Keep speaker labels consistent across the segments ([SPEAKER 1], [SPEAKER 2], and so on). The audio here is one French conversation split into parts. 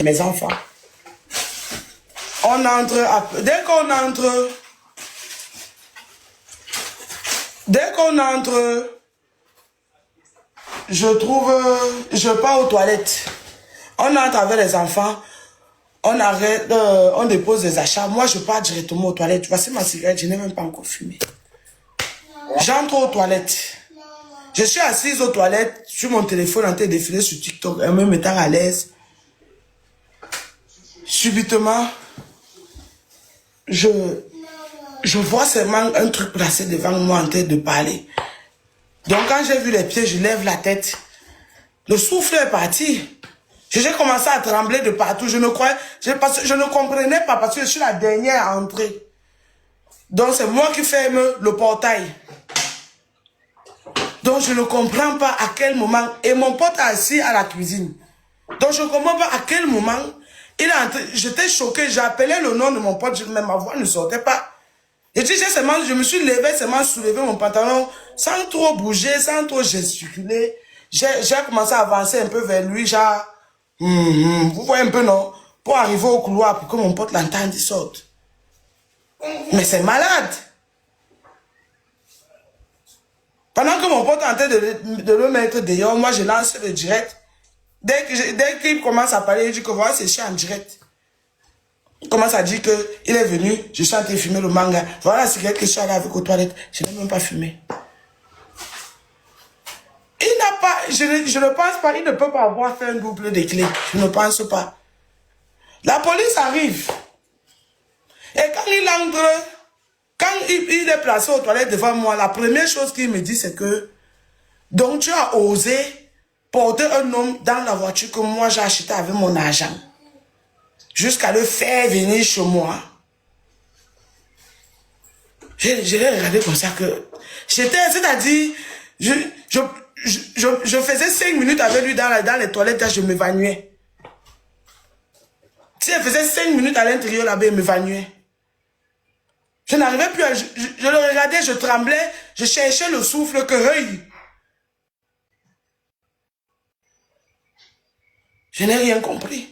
[SPEAKER 1] mes enfants. On entre, dès qu'on entre, je pars aux toilettes. On entre avec les enfants, on arrête, on dépose les achats. Moi, je pars directement aux toilettes. Voici ma cigarette, je n'ai même pas encore fumé. J'entre aux toilettes. Je suis assise aux toilettes, sur mon téléphone en train de défiler sur TikTok, me mettant à l'aise. Subitement, je vois seulement un truc placé devant moi en train de parler. Donc quand j'ai vu les pieds, je lève la tête. Le souffle est parti. J'ai commencé à trembler de partout. Je ne comprenais pas parce que je suis la dernière à entrer. Donc c'est moi qui ferme le portail. Donc je ne comprends pas à quel moment. Et mon pote est assis à la cuisine. Donc je ne comprends pas à quel moment il est entré. J'étais choqué. J'ai appelé le nom de mon pote, mais ma voix ne sortait pas. Et tu sais, je me suis levé, seulement soulevé mon pantalon, sans trop bouger, sans trop gesticuler. J'ai commencé à avancer un peu vers lui, genre, vous voyez un peu, non? Pour arriver au couloir, pour que mon pote l'entende, il sorte. Mais c'est malade. Pendant que mon pote est en train de le mettre dehors, moi je lance le direct. Dès qu'il commence à parler, il dit que voilà, c'est chiant en direct. Il commence à dire qu'il est venu, je suis en train de fumer le manga. Voilà la cigarette que je suis allé avec aux toilettes. Je n'ai même pas fumé. Il n'a pas, je ne pense pas, il ne peut pas avoir fait un double de clés. Je ne pense pas. La police arrive. Et quand il entre, quand il est placé aux toilettes devant moi, la première chose qu'il me dit, c'est que, donc tu as osé porter un homme dans la voiture que moi j'ai acheté avec mon argent. Jusqu'à le faire venir chez moi. Je l'ai regardé comme ça que... C'est-à-dire, je faisais 5 minutes avec lui dans les toilettes, je m'évanouais. Si elle faisait 5 minutes à l'intérieur là-bas, il m'évanouait. Je n'arrivais plus à... Je le regardais, je tremblais, je cherchais le souffle que... Hey, je n'ai rien compris.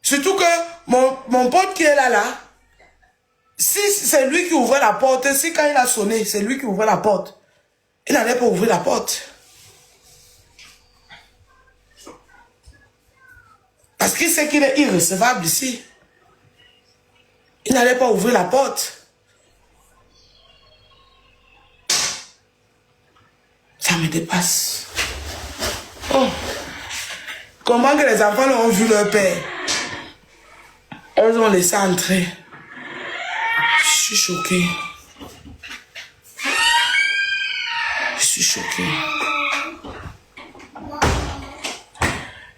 [SPEAKER 1] Surtout que mon pote qui est là, si c'est lui qui ouvrait la porte, si quand il a sonné, c'est lui qui ouvrait la porte, il n'allait pas ouvrir la porte. Parce qu'il sait qu'il est irrecevable ici. Il n'allait pas ouvrir la porte. Ça me dépasse. Oh. Comment que les enfants ont vu leur père? Elles ont laissé entrer. Je suis choqué. Je suis choqué.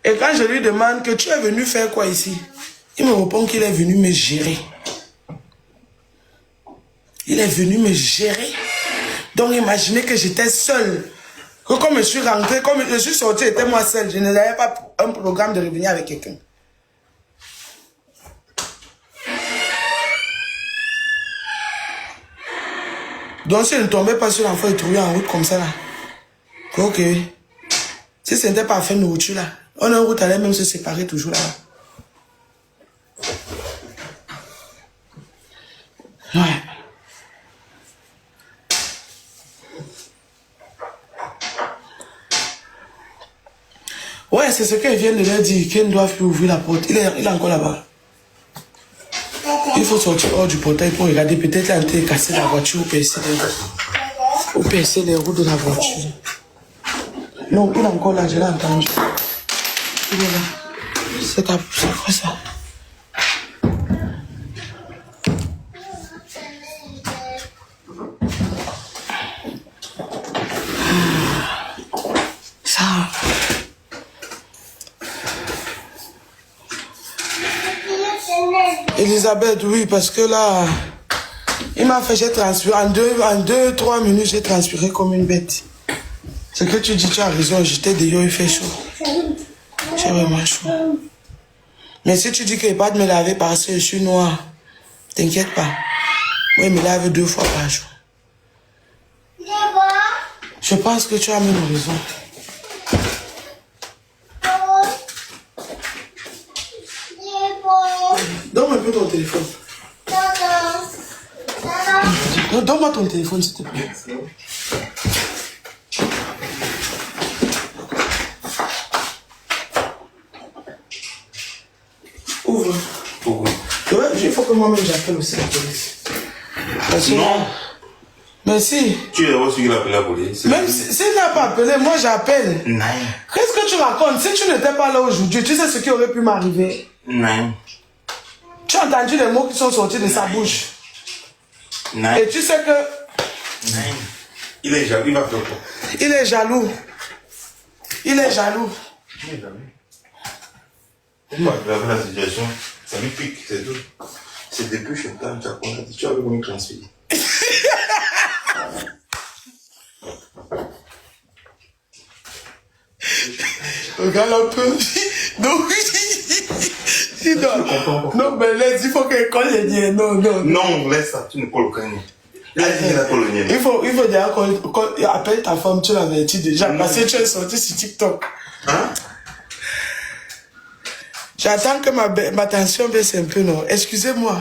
[SPEAKER 1] Et quand je lui demande que tu es venu faire quoi ici, il me répond qu'il est venu me gérer. Il est venu me gérer. Donc imaginez que j'étais seule. Que comme je suis rentrée, comme je suis sortie, j'étais moi seule. Je n'avais pas un programme de revenir avec quelqu'un. Donc si je ne tombais pas sur l'enfant et trouvais en route comme ça là. Ok. Si ce n'était pas fait nourriture là, on en route allait même se séparer toujours là. Ouais. Ouais, c'est ce qu'elle vient de leur dire, qu'elle ne doit plus ouvrir la porte. Il est encore là-bas. Il faut sortir hors du portail pour regarder. Peut-être qu'il a été cassé la voiture ou percer les roues de la voiture. Non, il est encore là, je l'ai entendu. Il est là. C'est quoi ça? Ça. Elisabeth, oui, parce que là, il m'a fait, j'ai transpiré, en 2-3 minutes, j'ai transpiré comme une bête. Ce que tu dis, tu as raison, j'étais dehors, il fait chaud. J'ai vraiment chaud. Mais si tu dis qu'il n'y a pas de me laver parce que je suis noire, t'inquiète pas. Moi, il me lave 2 fois par jour. Je pense que tu as même raison. peu ton téléphone. Non, donne-moi ton téléphone, s'il te plaît. Ouvre. Ouais, il faut que moi-même j'appelle aussi la police.
[SPEAKER 2] Non.
[SPEAKER 1] Mais si.
[SPEAKER 2] Tu es aussi qui a appelé la police.
[SPEAKER 1] Même s'il n'a pas appelé, moi j'appelle.
[SPEAKER 2] Non.
[SPEAKER 1] Qu'est-ce que tu racontes? Si tu n'étais pas là aujourd'hui, tu sais ce qui aurait pu m'arriver?
[SPEAKER 2] Non.
[SPEAKER 1] Tu as entendu les mots qui sont sortis de sa bouche.
[SPEAKER 2] Non.
[SPEAKER 1] Et tu sais que...
[SPEAKER 2] Non. Il est jaloux, il va faire quoi?
[SPEAKER 1] Il est jaloux. Il est jaloux.
[SPEAKER 2] Il est jaloux. Pourquoi aggraver la situation? Ça lui pique, c'est tout. C'est depuis que je t'aime, tu avais voulu transférer.
[SPEAKER 1] Regarde un peu. Donc, non, mais laisse, il faut qu'elle colle les liens. Non.
[SPEAKER 2] Non, laisse ça, tu ne colles aucun lien. Il a dit qu'il a collé le lien.
[SPEAKER 1] Il faut déjà qu'on appelle ta femme, tu l'avertis déjà, parce que tu es sorti sur TikTok.
[SPEAKER 2] Hein?
[SPEAKER 1] J'attends que ma tension baisse un peu, non? Excusez-moi.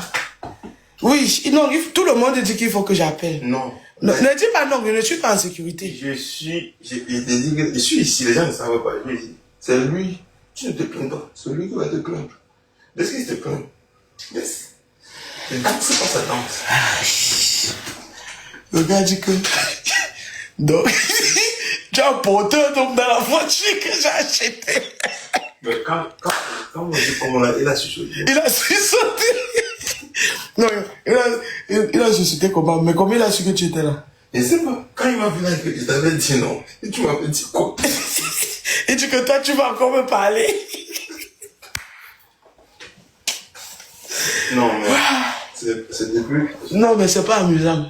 [SPEAKER 1] Oui, non, tout le monde dit qu'il faut que j'appelle.
[SPEAKER 2] Non.
[SPEAKER 1] Ne dis pas non, je ne suis pas en sécurité.
[SPEAKER 2] Je suis ici, les gens ne savent pas. C'est lui. Tu ne te plains pas. C'est lui qui va te plaindre. Laisse qu'il te plaint. Laisse. C'est pas sa danse.
[SPEAKER 1] Le gars dit que... Donc, tu as un porteur donc dans la voiture que j'ai acheté.
[SPEAKER 2] Mais quand on dit comment il a sursauté.
[SPEAKER 1] Il a sursauté. Non, il a sursauté comment? Mais comment il a su que tu étais là?
[SPEAKER 2] Je sais pas. Quand il m'a vu là, je t'avais dit non. Et tu m'avais dit quoi?
[SPEAKER 1] Et dit que toi, tu vas encore me parler.
[SPEAKER 2] Non, mais c'est depuis.
[SPEAKER 1] Non, mais c'est pas amusant.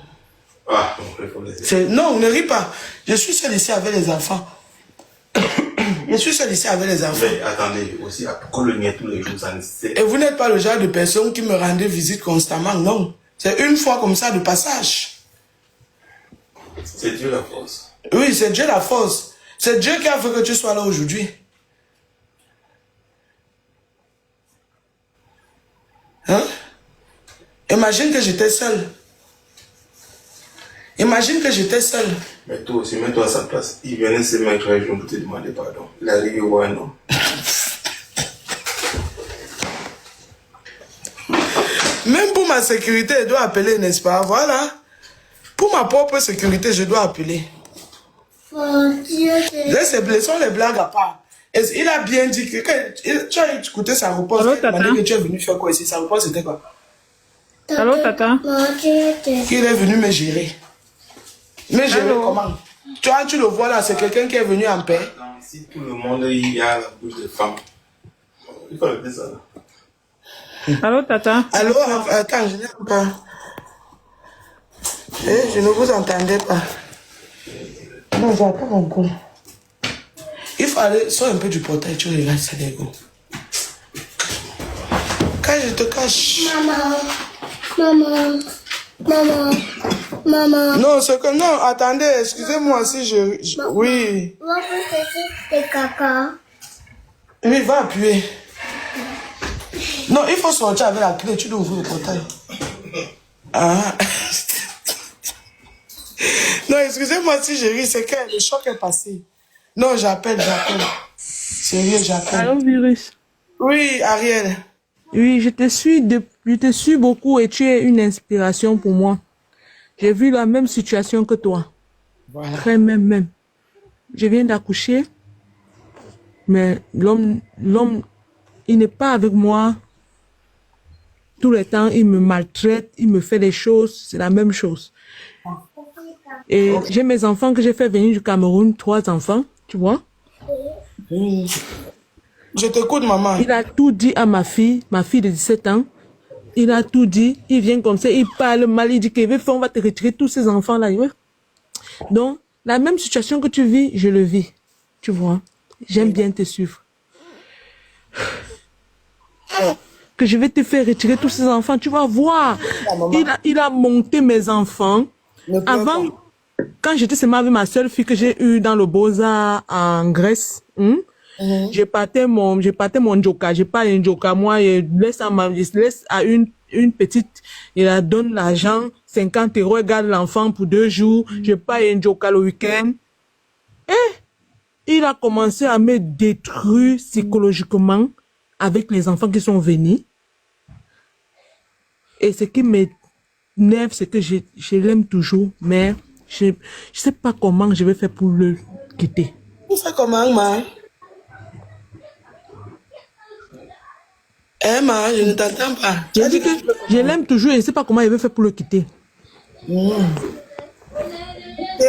[SPEAKER 2] Ah,
[SPEAKER 1] non, ne ris pas. Je suis seul ici avec les enfants. Je suis seul ici avec les enfants.
[SPEAKER 2] Mais attendez, aussi, pourquoi le nier tous les jours, ça ne sait.
[SPEAKER 1] Et vous n'êtes pas le genre de personne qui me rendait visite constamment, non. C'est une fois comme ça de passage.
[SPEAKER 2] C'est Dieu la force.
[SPEAKER 1] Oui, c'est Dieu la force. C'est Dieu qui a fait que tu sois là aujourd'hui. Hein? Imagine que j'étais seul. Imagine que j'étais seul.
[SPEAKER 2] Mais toi aussi, mets-toi à sa place. Il venait se mettre à genoux pour te demander pardon. Il arrive et voit un homme.
[SPEAKER 1] Même pour ma sécurité, je dois appeler, n'est-ce pas? Voilà. Pour ma propre sécurité, je dois appeler. Laissons les blagues à part. Il a bien dit que tu as écouté sa réponse.
[SPEAKER 3] Allô,
[SPEAKER 1] il m'a
[SPEAKER 3] tata?
[SPEAKER 1] dit que tu es venu faire quoi ici? Sa réponse c'était quoi?
[SPEAKER 3] Allô, tata?
[SPEAKER 1] Qu'il est venu me gérer. Me gérer
[SPEAKER 3] Allô?
[SPEAKER 1] comment? Tu le vois là, c'est quelqu'un qui est venu en paix.
[SPEAKER 2] Si tout le monde il y a la bouche de femme, il faut le dire ça là.
[SPEAKER 3] Allô, tata?
[SPEAKER 1] Allô, attends, je n'aime pas. Je ne vous entendais pas. Non, j'attends encore. Il faut aller, sors un peu du portail, tu regardes ça, les gars. Quand je te cache.
[SPEAKER 4] Maman.
[SPEAKER 1] Non, c'est que non, attendez, excusez-moi si oui.
[SPEAKER 4] C'est caca.
[SPEAKER 1] Oui, va appuyer. Non, il faut sortir avec la clé, tu dois ouvrir le portail. Ah. Non, excusez-moi si je ris, c'est que le choc est passé. Non, j'appelle. Sérieux, j'appelle.
[SPEAKER 3] Allô, virus?
[SPEAKER 1] Oui, Ariel.
[SPEAKER 3] Oui, je te suis beaucoup et tu es une inspiration pour moi. J'ai vu la même situation que toi.
[SPEAKER 1] Voilà.
[SPEAKER 3] Très même. Je viens d'accoucher, mais l'homme, il n'est pas avec moi. Tout le temps, il me maltraite, il me fait des choses, c'est la même chose. Et j'ai mes enfants que j'ai fait venir du Cameroun, 3 enfants, tu vois.
[SPEAKER 1] Oui. Je t'écoute, maman.
[SPEAKER 3] Il a tout dit à ma fille de 17 ans. Il a tout dit. Il vient comme ça, il parle mal, il dit qu'il veut faire, on va te retirer tous ces enfants-là. Donc, la même situation que tu vis, je le vis. Tu vois. J'aime bien te suivre. Que je vais te faire retirer tous ces enfants, tu vas voir. Il a monté mes enfants. Avant, quand j'étais seulement avec ma seule fille que j'ai eue dans le Beaux-Arts en Grèce, J'ai parté mon joker, j'ai pas un joker. Moi, je laisse à une petite, il la donne l'argent, 50 €, elle garde l'enfant pour 2 jours. J'ai pas un joker le week-end. Et il a commencé à me détruire psychologiquement avec les enfants qui sont venus. Et ce qui m'énerve, c'est que je l'aime toujours, mais je sais pas comment je vais faire pour le quitter.
[SPEAKER 1] Tu fais comment, ma? Eh, ma, je ne t'entends pas.
[SPEAKER 3] Je dis que je l'aime toujours et je ne sais pas comment je vais faire pour le quitter.
[SPEAKER 1] Eh,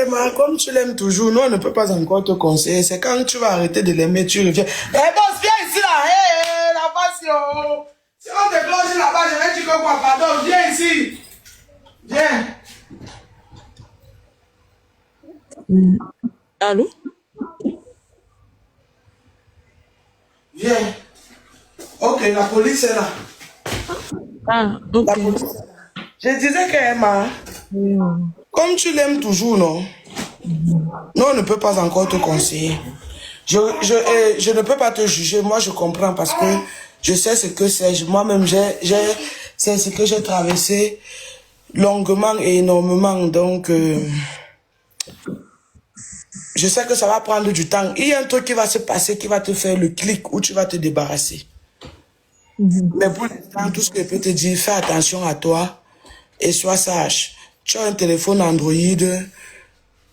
[SPEAKER 1] ma, comme tu l'aimes toujours, nous, on ne peut pas encore te conseiller. C'est quand tu vas arrêter de l'aimer, tu reviens. Eh, boss, viens ici, là. Eh, la passion. Si on te cloche là-bas, je vais dire que quoi, pardon, viens ici. Viens.
[SPEAKER 3] Allô?
[SPEAKER 1] Viens. Ok, la police est là.
[SPEAKER 3] Ah, ok.
[SPEAKER 1] La police est là. Je disais que Emma, comme tu l'aimes toujours, non? Nous, on ne peut pas encore te conseiller. Je ne peux pas te juger. Moi, je comprends parce que je sais ce que c'est. Moi-même, c'est ce que j'ai traversé longuement et énormément. Donc, je sais que ça va prendre du temps. Il y a un truc qui va se passer, qui va te faire le clic où tu vas te débarrasser. Mais pour l'instant, tout ce que je peux te dire, fais attention à toi et sois sage. Tu as un téléphone Android.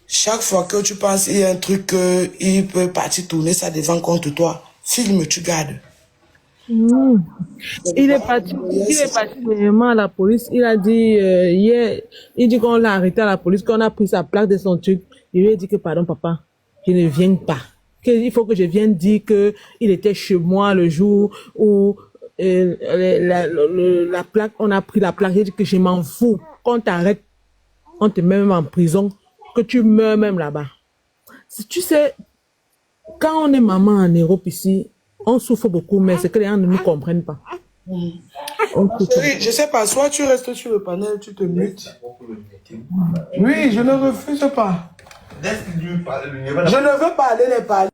[SPEAKER 1] Chaque fois que tu penses qu'il y a un truc, il peut partir tourner ça devant contre toi. Filme, tu gardes.
[SPEAKER 3] Il est parti vraiment à la police. Il a dit hier, il dit qu'on l'a arrêté à la police, qu'on a pris sa plaque de son truc. Il lui a dit que pardon papa, je ne viens pas. Il faut que je vienne dire que il était chez moi le jour où la plaque, on a pris la plaque. Il dit que je m'en fous. Qu'on t'arrête, on te met même en prison, que tu meurs même là-bas. Si tu sais, quand on est maman en Europe ici, on souffre beaucoup, mais c'est que les gens ne nous comprennent pas.
[SPEAKER 1] Chérie, je sais pas, soit tu restes sur le panel, tu te mutes. Oui, je ne refuse pas. Je ne veux pas aller les parler.